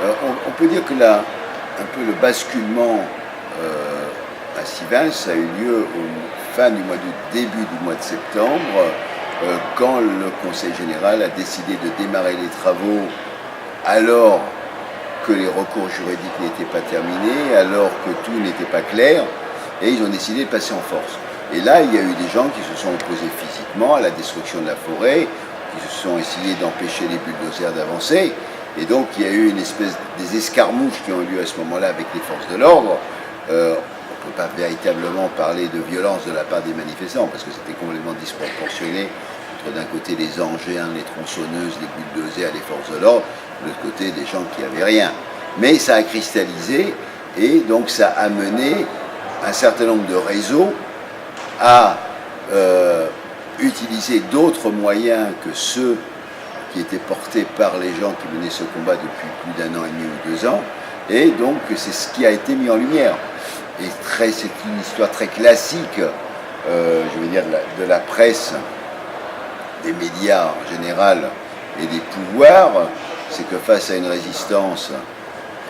On peut dire que là, un peu le basculement à Sivens a eu lieu au fin du mois d'août, début du mois de septembre, quand le Conseil général a décidé de démarrer les travaux alors que les recours juridiques n'étaient pas terminés, alors que tout n'était pas clair, et ils ont décidé de passer en force. Et là, il y a eu des gens qui se sont opposés physiquement à la destruction de la forêt, qui se sont essayés d'empêcher les bulldozers d'avancer, et donc il y a eu une espèce des escarmouches qui ont eu lieu à ce moment-là avec les forces de l'ordre. On ne peut pas véritablement parler de violence de la part des manifestants, parce que c'était complètement disproportionné entre d'un côté les engins, les tronçonneuses, les bulldozers, les forces de l'ordre, de l'autre côté des gens qui n'avaient rien. Mais ça a cristallisé, et donc ça a mené un certain nombre de réseaux à utiliser d'autres moyens que ceux qui étaient portés par les gens qui menaient ce combat depuis plus d'1 an et demi ou 2 ans, et donc c'est ce qui a été mis en lumière. Et c'est une histoire très classique, je veux dire, de la presse, des médias en général et des pouvoirs, c'est que face à une résistance,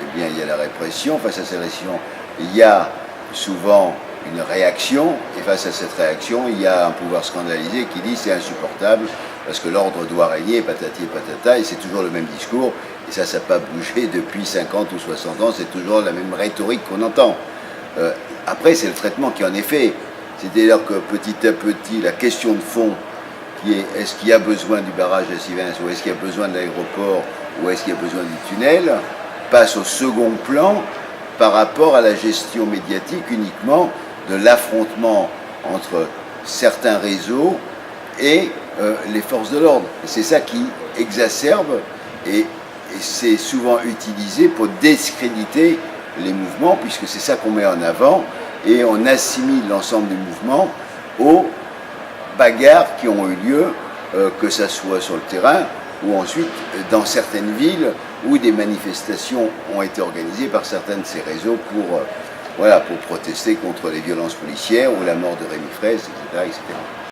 eh bien, il y a la répression, face à cette répression, il y a souvent une réaction, et face à cette réaction, il y a un pouvoir scandalisé qui dit c'est insupportable, parce que l'ordre doit régner, patati et patata, et c'est toujours le même discours, et ça n'a pas bougé depuis 50 ou 60 ans, c'est toujours la même rhétorique qu'on entend. Après, c'est le traitement qui en est fait, c'est-à-dire que petit à petit, la question de fond, qui est est-ce qu'il y a besoin du barrage de Sivens, ou est-ce qu'il y a besoin de l'aéroport, ou est-ce qu'il y a besoin du tunnel, passe au second plan par rapport à la gestion médiatique uniquement de l'affrontement entre certains réseaux et les forces de l'ordre. C'est ça qui exacerbe et c'est souvent utilisé pour discréditer les mouvements, puisque c'est ça qu'on met en avant, et on assimile l'ensemble des mouvements aux bagarres qui ont eu lieu, que ça soit sur le terrain ou ensuite dans certaines villes où des manifestations ont été organisées par certains de ces réseaux pour protester contre les violences policières ou la mort de Rémi Fraisse, etc., etc.